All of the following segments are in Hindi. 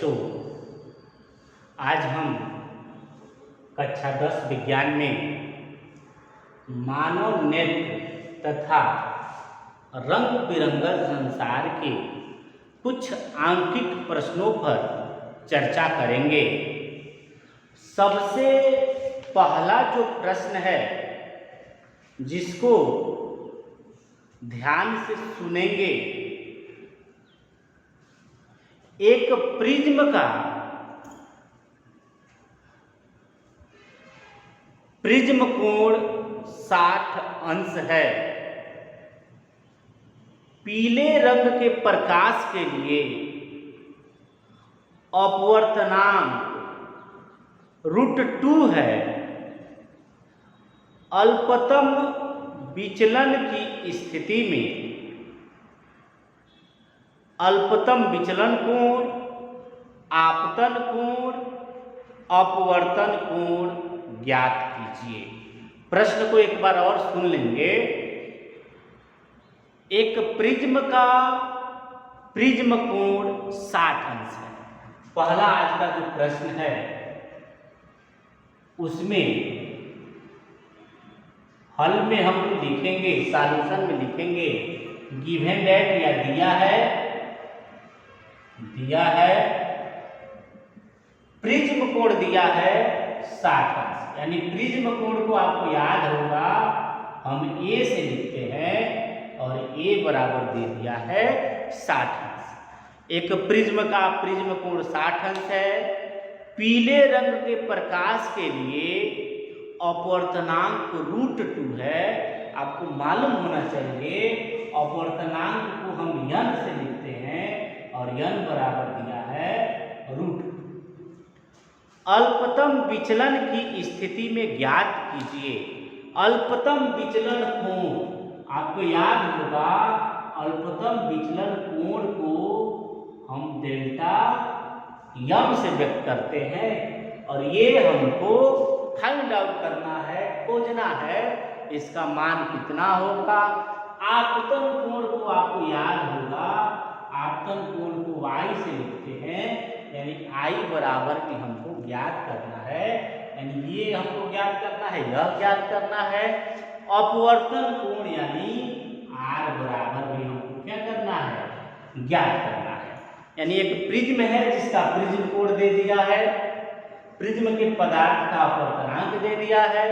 तो आज हम कक्षा 10 विज्ञान में मानव नेत्र तथा रंग बिरंगा संसार के कुछ आंकिक प्रश्नों पर चर्चा करेंगे। सबसे पहला जो प्रश्न है जिसको ध्यान से सुनेंगे, एक प्रिज्म का प्रिज्म कोण 60 अंश है। पीले रंग के प्रकाश के लिए अपवर्तनांक √2 है। अल्पतम विचलन की स्थिति में अल्पतम विचलन कोण, आपतन कोण, अपवर्तन कोण ज्ञात कीजिए। प्रश्न को एक बार और सुन लेंगे। एक प्रिज्म का प्रिज्म कोण 60 अंश है। पहला आज का जो प्रश्न है उसमें हल में हम लिखेंगे, सॉल्यूशन में लिखेंगे गिवन दैट या दिया है प्रिज्म कोण दिया है 60 अंश, यानी प्रिज्म कोण को आपको याद होगा हम ए से लिखते हैं और ए बराबर दे दिया है 60 अंश। एक प्रिज्म का प्रिज्म कोण 60 अंश है। पीले रंग के प्रकाश के लिए अपवर्तनांक √2 है। आपको मालूम होना चाहिए अपवर्तनांक को हम n से लिखते हैं और n बराबर दिया है √2। अल्पतम विचलन की स्थिति में ज्ञात कीजिए। अल्पतम विचलन कोण आपको याद होगा, अल्पतम विचलन कोण को हम डेल्टा m से व्यक्त करते हैं और ये हमको फाइंड आउट करना है, खोजना है इसका मान कितना होगा। आपतन कोण को आपको याद होगा, आपतन कोण को y से लिखते हैं, यानी i बराबर की हमको ज्ञात करना है, यानी ये हमको ज्ञात करना है, यह ज्ञात करना है। अपवर्तन कोण यानी r बराबर भी हमको क्या करना है, ज्ञात करना है। यानी एक प्रिज्म है जिसका प्रिज्म कोण दे दिया है, प्रिज्म के पदार्थ का अपवर्तनांक दे दिया है,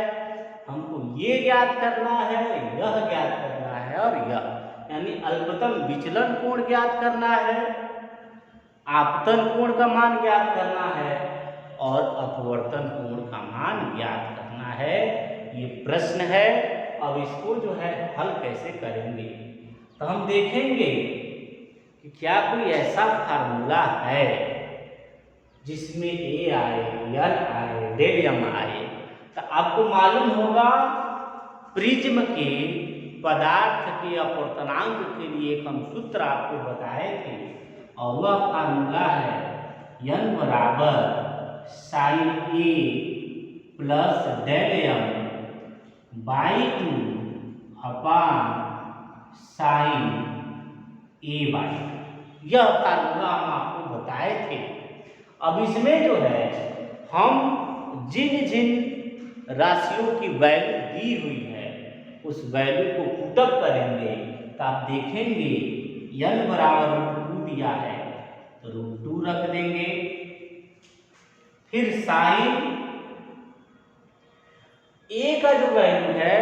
हमको ये ज्ञात करना है, यह ज्ञात करना है और यह, यानी अल्पतम विचलन कोण ज्ञात करना है, आपतन कोण का मान ज्ञात करना है और अपवर्तन कोण का मान ज्ञात करना है। ये प्रश्न है। अब इसको जो है हल कैसे करेंगे तो हम देखेंगे कि क्या कोई ऐसा फार्मूला है जिसमें ए आए, n आए, डेल m आए। तो आपको मालूम होगा प्रिज्म के पदार्थ के अपवर्तनांक के लिए एक हम सूत्र आपको बताए थे और वह फार्मूला है n बराबर sin a plus del m by 2 upon sine a by 2। यह फार्मूला हम आपको बताए थे। अब इसमें जो है हम जिन जिन राशियों की वैल्यू दी हुई है उस वैल्यू को पुटअप करेंगे तो आप देखेंगे n बराबर √2 दिया है तो √2 रख देंगे। फिर साइन a का जो वैल्यू है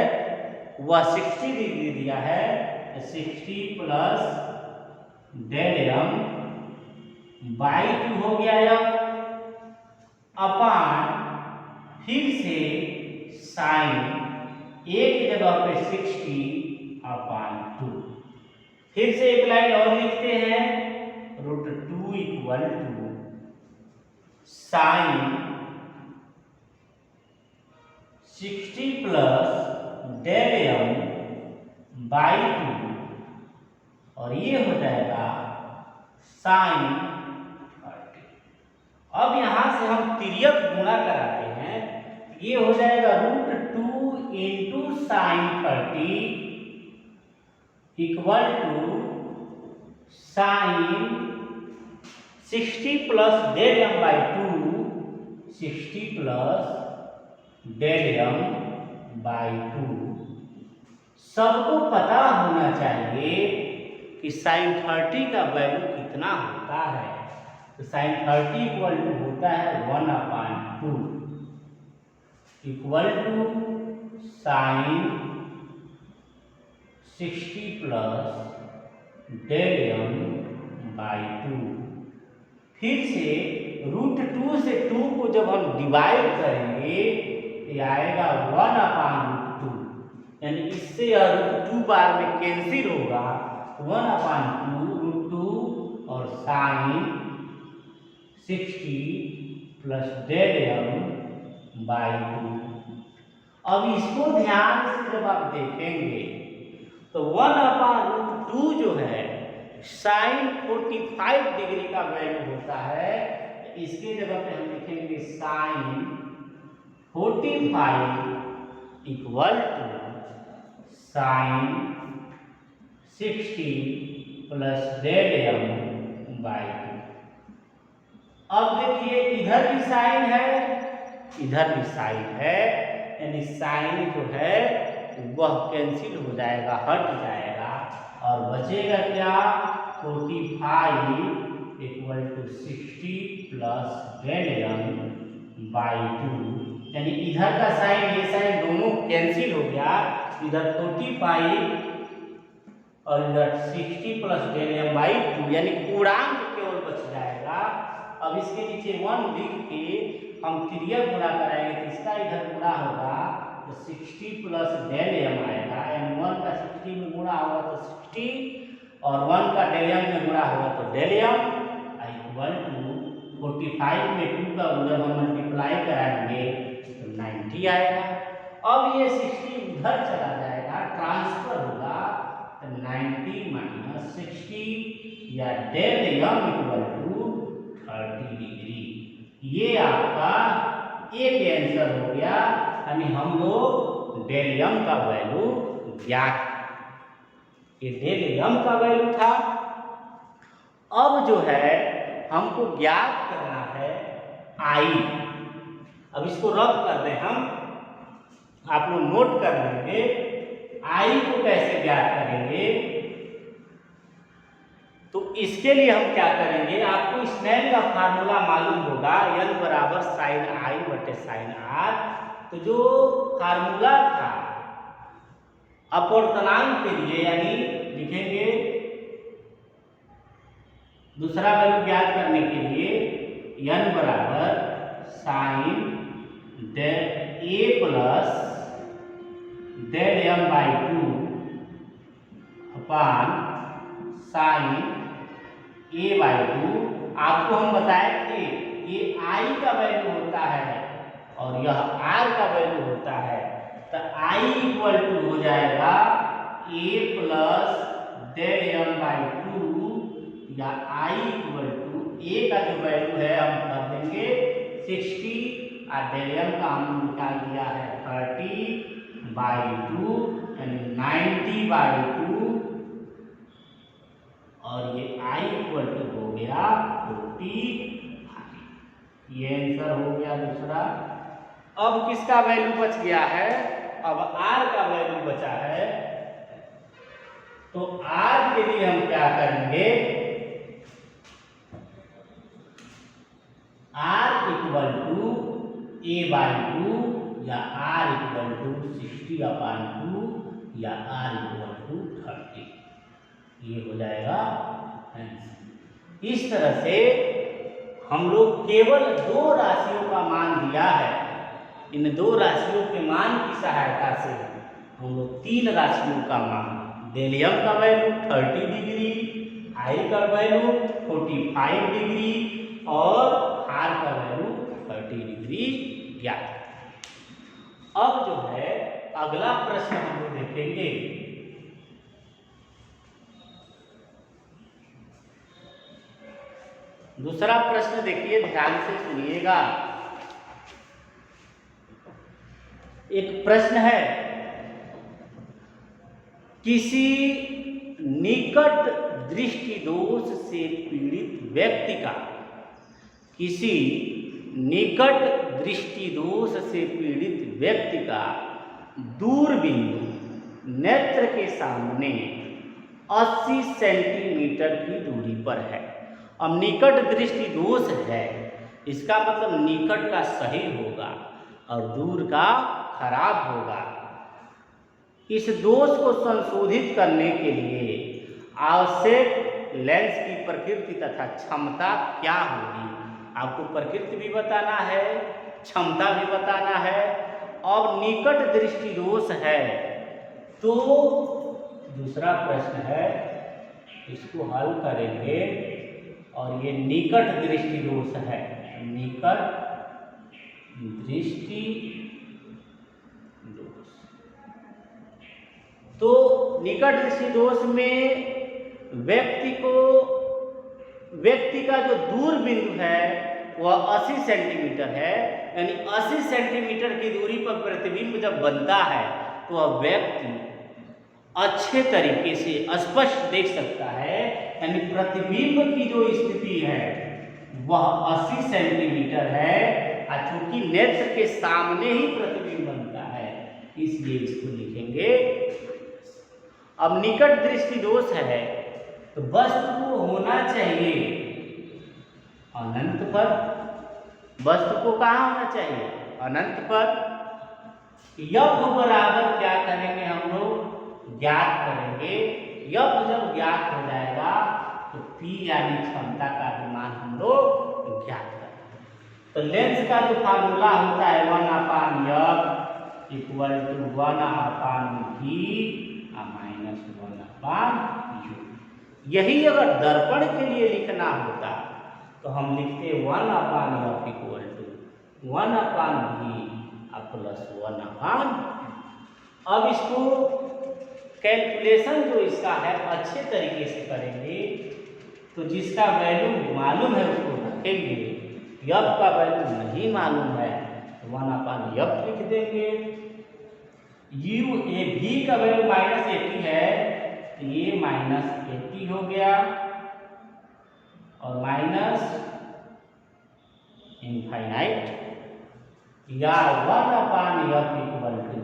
वह 60 डिग्री दिया है, 60 प्लस डेल m बाई 2 हो गया यह अपान फिर से साइन a की जगह पे 60 अपान 2। फिर से एक लाइन और लिखते हैं √2 equal to sine 60 plus del m by 2 और ये हो जाएगा साइन 30। अब यहां से हम तिर्यक गुणा कराते हैं, ये हो जाएगा √2 into sine 30 equal to sine 60 plus del M by two, 60 plus del M by two. सबको पता होना चाहिए कि साइन 30 का वैल्यू कितना होता है। तो साइन 30 इक्वल टू होता है 1/2 equal to sine 60 plus del M by two. फिर से √2 से 2 को जब हम डिवाइड करेंगे तो आएगा 1/√2, यानी इससे यह √2 बार में कैंसिल होगा। 1/2 √2 और sine 60 plus del M by two. अब इसको ध्यान से जब आप देखेंगे तो 1/√2 जो है साइन 45 डिग्री का वैल्यू होता है। इसके जगह पे हम लिखेंगे sine 45 equal to sine 60 plus del M by two. अब देखिए इधर भी साइन है, इधर भी साइन है, यानी साइन जो है वह कैंसिल हो जाएगा, हट जाएगा और बचेगा क्या 45 equal to 60 plus del M by two. यानी इधर का साइन ये साइन दोनों कैंसिल हो गया, इधर 45 और इधर 60 plus del M by two, यानी पूर्णांक केवल बच जाएगा। अब इसके नीचे 1 लिख के हम त्रियक गुणा कराएंगे तो इसका इधर गुणा होगा तो 60 प्लस डेल एम आएगा, यानी 1 का 60 में गुणा होगा तो 60 और 1 का डेल एम में गुणा होगा तो डेल एम इक्वल टू 45 में 2 का जब हम मल्टीप्लाई कराएंगे तो 90 आएगा। अब ये 60 उधर चला जाएगा, ट्रांसफर होगा तो 90 माइनस 60 या del M equal to 30 degree. ये आपका एक आंसर हो गया, यानी हम लोग डेल एम का वैल्यू ज्ञात, ये डेल एम का वैल्यू था। अब जो है हमको ज्ञात करना है आई। अब इसको रद्द कर दें हम, आप लोग नोट कर लेंगे आई को कैसे ज्ञात करेंगे। तो इसके लिए हम क्या करेंगे, आपको स्नेल का फार्मूला मालूम होगा n बराबर साइन आई बटे साइन आर। तो जो फार्मूला था अपवर्तनांक के लिए, यानी लिखेंगे दूसरा वैल्यू ज्ञात करने के लिए n बराबर sine del A plus del M by two upon sine A by two. आपको हम बताए थे ये आई का वैल्यू होता है और यह आर का वैल्यू होता है। तो आई इक्वल टू हो जाएगा a plus del M by two, या आई इक्वल टू ए का जो वैल्यू है हम कर देंगे 60 और डेल एम का हम निकाल दिया है 30/2 यानी 90/2 और ये आई इक्वल टू हो गया 45। ये आंसर हो गया दूसरा। अब किसका वैल्यू बच गया है, अब आर का वैल्यू बचा है। तो आर के लिए हम क्या करेंगे, R equal to A by two या आर इक्वल टू 60/2 या आर इक्वल टू 30, ये हो जाएगा आंसर। इस तरह से हम लोग केवल 2 राशियों का मान दिया है। इन 2 राशियों के मान की सहायता से हम लोग 3 राशियों का मान, डेल एम का वैल्यू 30 डिग्री, आई का वैल्यू 45 डिग्री और आर का वैल्यू 30 डिग्री ज्ञात। अब जो है अगला प्रश्न हम लोग देखेंगे। दूसरा प्रश्न देखिए, ध्यान से सुनिएगा। एक प्रश्न है, किसी निकट दृष्टि दोष से पीड़ित व्यक्ति का किसी निकट दृष्टि दोष से पीड़ित व्यक्ति का दूरबिंदु नेत्र के सामने 80 सेंटीमीटर की दूरी पर है। अब निकट दृष्टि दोष है, इसका मतलब निकट का सही होगा और दूर का खराब होगा। इस दोष को संशोधित करने के लिए आवश्यक लेंस की प्रकृति तथा क्षमता क्या होगी, आपको प्रकृति भी बताना है, क्षमता भी बताना है। और निकट दृष्टि दोष है तो दूसरा प्रश्न है, इसको हल करेंगे। और ये निकट दृष्टि दोष है, निकट दृष्टि दोष। तो निकट दृष्टि दोष में व्यक्ति का जो दूर बिंदु है वह 80 सेंटीमीटर है, यानी 80 सेंटीमीटर की दूरी पर प्रतिबिंब जब बनता है तो वह व्यक्ति अच्छे तरीके से स्पष्ट देख सकता है। यानी प्रतिबिंब की जो स्थिति है वह 80 सेंटीमीटर है, और चूंकि नेत्र के सामने ही प्रतिबिंब बनता है इसलिए इसको लिखेंगे। अब निकट दृष्टि दोष है तो वस्तु को होना चाहिए अनंत पर। वस्तु को कहाँ होना चाहिए? अनंत पर। यफ बराबर क्या करेंगे हम लोग? ज्ञात करेंगे। यफ जब ज्ञात हो जाएगा तो P यानी क्षमता का भी मान हम लोग ज्ञात करेंगे। तो लेंस का जो फार्मूला होता है 1/F equal to 1/V minus 1/U। यही अगर दर्पण के लिए लिखना होता तो हम लिखते 1/F equal to 1/V plus 1/। अब इसको कैलकुलेशन जो इसका है अच्छे तरीके से करेंगे तो जिसका वैल्यू मालूम है उसको रखेंगे, F का वैल्यू नहीं मालूम है तो 1/F लिख देंगे। V का वैल्यू -80 है तो ये -80 हो गया और माइनस इनफाइनाइट या 1/F इक्वल टू,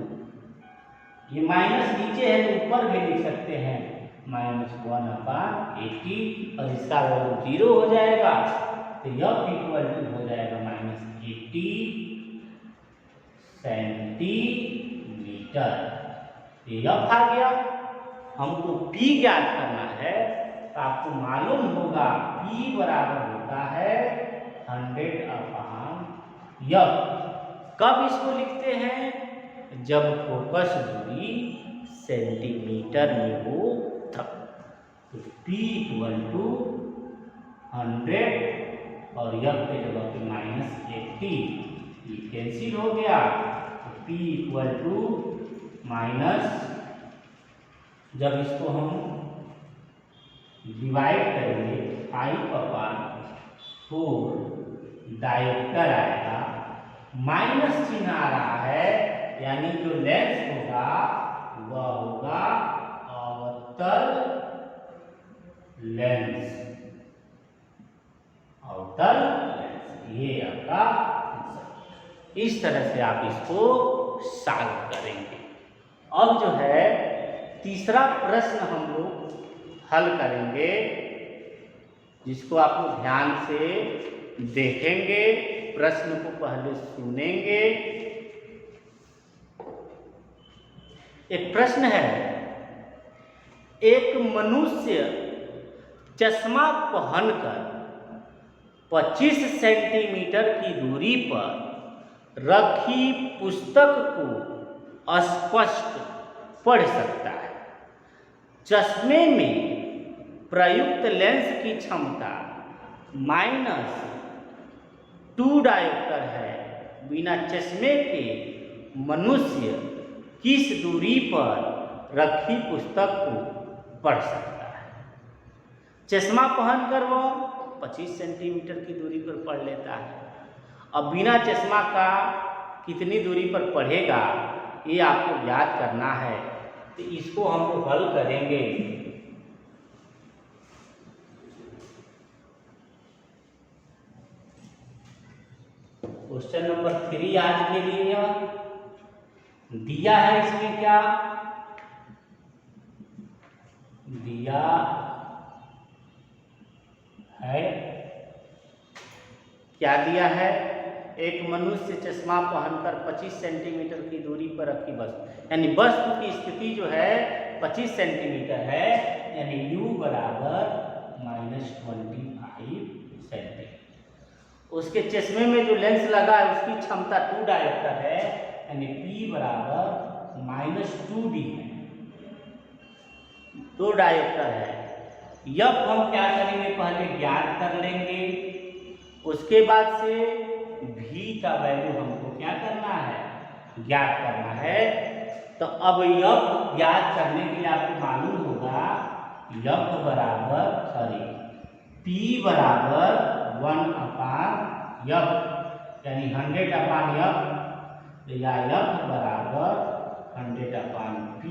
ये माइनस नीचे है तो ऊपर भी लिख सकते हैं -1/80 और इसका वैल्यू 0 हो जाएगा तो F इक्वल टू हो जाएगा -80 सेंटीमीटर। ये F आ गया। हमको P ज्ञात करना है तो आपको मालूम होगा P बराबर होता है 100/F। कब इसको लिखते हैं? जब फोकस दूरी सेंटीमीटर में हो तब। तो P इक्वल टू 100 और F के जगह पे -80, ये कैंसिल हो गया तो P इक्वल टू माइनस, जब इसको हम डिवाइड करेंगे 5/4 डायोप्टर आएगा, माइनस चिन्ह आ रहा है यानी जो लेंस होगा वह होगा अवतल लेंस। अवतल लेंस ये आपका, इस तरह से आप इसको सॉल्व करेंगे। अब जो है तीसरा प्रश्न हम लोग हल करेंगे जिसको आप लोग ध्यान से देखेंगे, प्रश्न को पहले सुनेंगे। एक प्रश्न है, एक मनुष्य चश्मा पहनकर 25 सेंटीमीटर की दूरी पर रखी पुस्तक को स्पष्ट पढ़ सकता है। चश्मे में प्रयुक्त लेंस की क्षमता -2 डायोप्टर है। बिना चश्मे के मनुष्य किस दूरी पर रखी पुस्तक को पढ़ सकता है? चश्मा पहनकर वो 25 सेंटीमीटर की दूरी पर पढ़ लेता है। अब बिना चश्मा का कितनी दूरी पर पढ़ेगा ये आपको याद करना है, तो इसको हम लोग हल करेंगे। क्वेश्चन नंबर 3 आज के लिए यह दिया है। इसमें क्या दिया है, क्या दिया है? एक मनुष्य चश्मा पहनकर 25 सेंटीमीटर की दूरी पर रखी वस्तु, यानी वस्तु की स्थिति जो है 25 सेंटीमीटर है, यानी u बराबर -25 सेंटीमीटर। उसके चश्मे में जो लेंस लगा है उसकी क्षमता 2 डायोप्टर है, यानी P बराबर -2d है, 2 डायोप्टर है। यह हम क्या करेंगे, पहले ज्ञात कर लेंगे, उसके बाद से V का वैल्यू हमको क्या करना है, ज्ञात करना है। तो अब यह ज्ञात करने के लिए आपको मालूम होगा यह बराबर P बराबर 1/f, यानी 100/f, या F बराबर 100/P।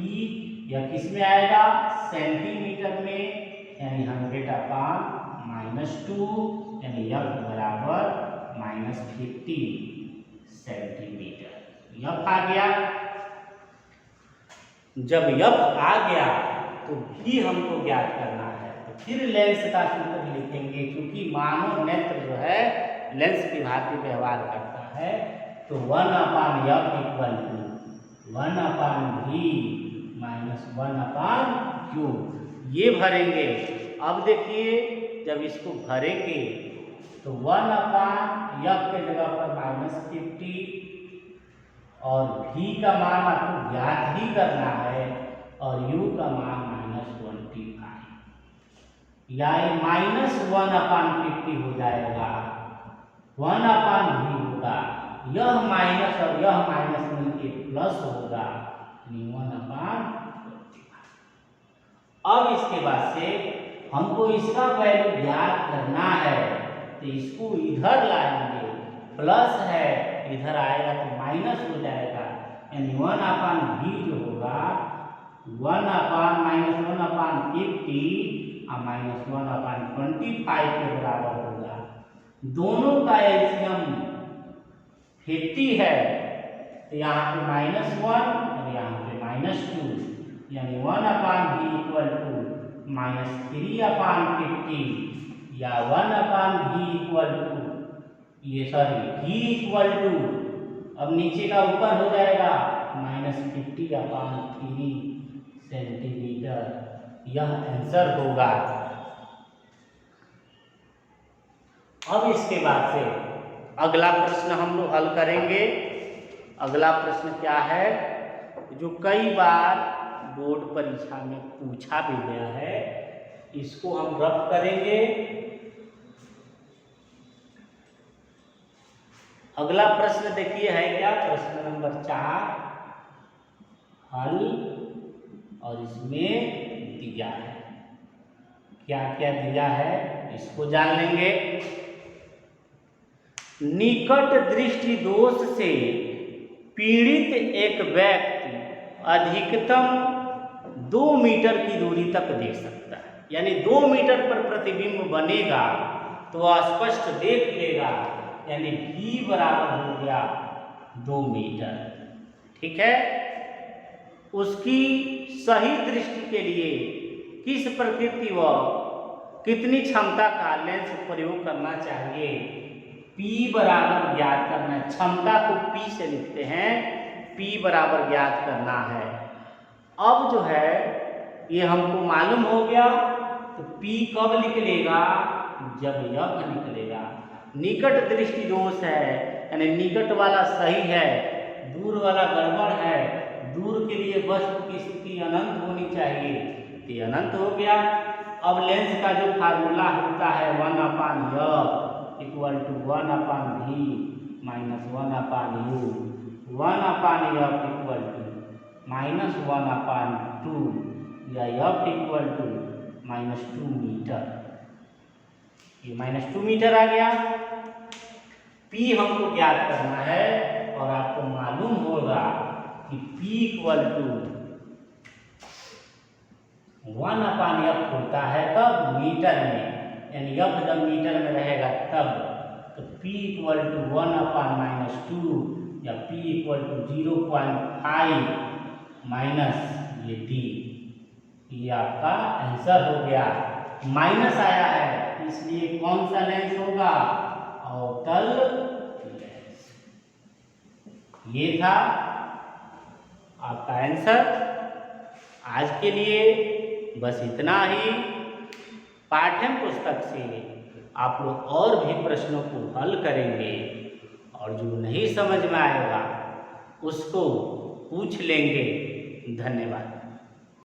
यह किस में आएगा, सेंटीमीटर में, यानी 100/-2, यानी F बराबर -50 सेंटीमीटर। F आ गया। जब F आ गया तो भी हमको ज्ञात करना है, तो फिर लेंस का सूत्र लिखेंगे, क्योंकि मानव नेत्र जो है लेंस की भांति व्यवहार करता है। तो 1/F = 1/V - 1/Q, ये भरेंगे। अब देखिए जब इसको भरेंगे तो 1/F के जगह पर -50 और V का मान आपको ज्ञात ही करना है, और U का मान -25, या -1/50 हो जाएगा, 1/V होगा, यह माइनस और यह माइनस मिलके प्लस होगा, 1/25। अब इसके बाद से हमको इसका वैल्यू ज्ञात करना है, तो इसको इधर लाएंगे, प्लस है इधर आएगा तो माइनस हो जाएगा, यानी 1/V जो होगा 1/-1/50 और -1/25 के बराबर होगा। दोनों का एलसीएम 50 है, तो यहाँ पे -1 और यहाँ पे -2, यानी 1/V = -3/50, या 1/V अब नीचे का ऊपर हो जाएगा -50/3 सेंटीमीटर। यह आंसर होगा। अब इसके बाद से अगला प्रश्न हम लोग हल करेंगे। अगला प्रश्न क्या है, जो कई बार बोर्ड परीक्षा में पूछा भी गया है, इसको हम रफ करेंगे। अगला प्रश्न देखिए है क्या, प्रश्न नंबर 4 हल, और इसमें दिया है, क्या क्या दिया है इसको जान लेंगे। निकट दृष्टि दोष से पीड़ित एक व्यक्ति अधिकतम 2 मीटर की दूरी तक देख सकता है, यानी 2 मीटर पर प्रतिबिंब बनेगा तो स्पष्ट देख लेगा, यानी V बराबर हो गया 2 मीटर। ठीक है। उसकी सही दृष्टि के लिए किस प्रकृति व कितनी क्षमता का लेंस प्रयोग करना चाहिए, P बराबर ज्ञात करना है। क्षमता को P से लिखते हैं, P बराबर ज्ञात करना है। अब जो है ये हमको मालूम हो गया, तो P कब निकलेगा, जब यह निकलेगा। निकट दृष्टि दोष है, यानी निकट वाला सही है, दूर वाला गड़बड़ है। दूर के लिए वस्तु की स्थिति अनंत होनी चाहिए, ये अनंत हो गया। अब लेंस का जो फार्मूला होता है 1/F = 1/V - 1/U, 1/F = -1/2, या F = -2 मीटर। ये -2 मीटर आ गया। P हमको ज्ञात करना है, और आपको मालूम होगा कि P = 1/F होता है, कब, मीटर में, यानी F जब मीटर में रहेगा तब, तो P इक्वल टू 1/-2 या P इक्वल टू 0.5 माइनस ये D, ये आपका आंसर हो गया। माइनस आया है इसलिए कौन सा लेंस होगा? अवतल लेंस। ये था आपका आंसर। आज के लिए बस इतना ही। पाठ्य पुस्तक से आप लोग और भी प्रश्नों को हल करेंगे और जो नहीं समझ में आएगा उसको पूछ लेंगे। धन्यवाद।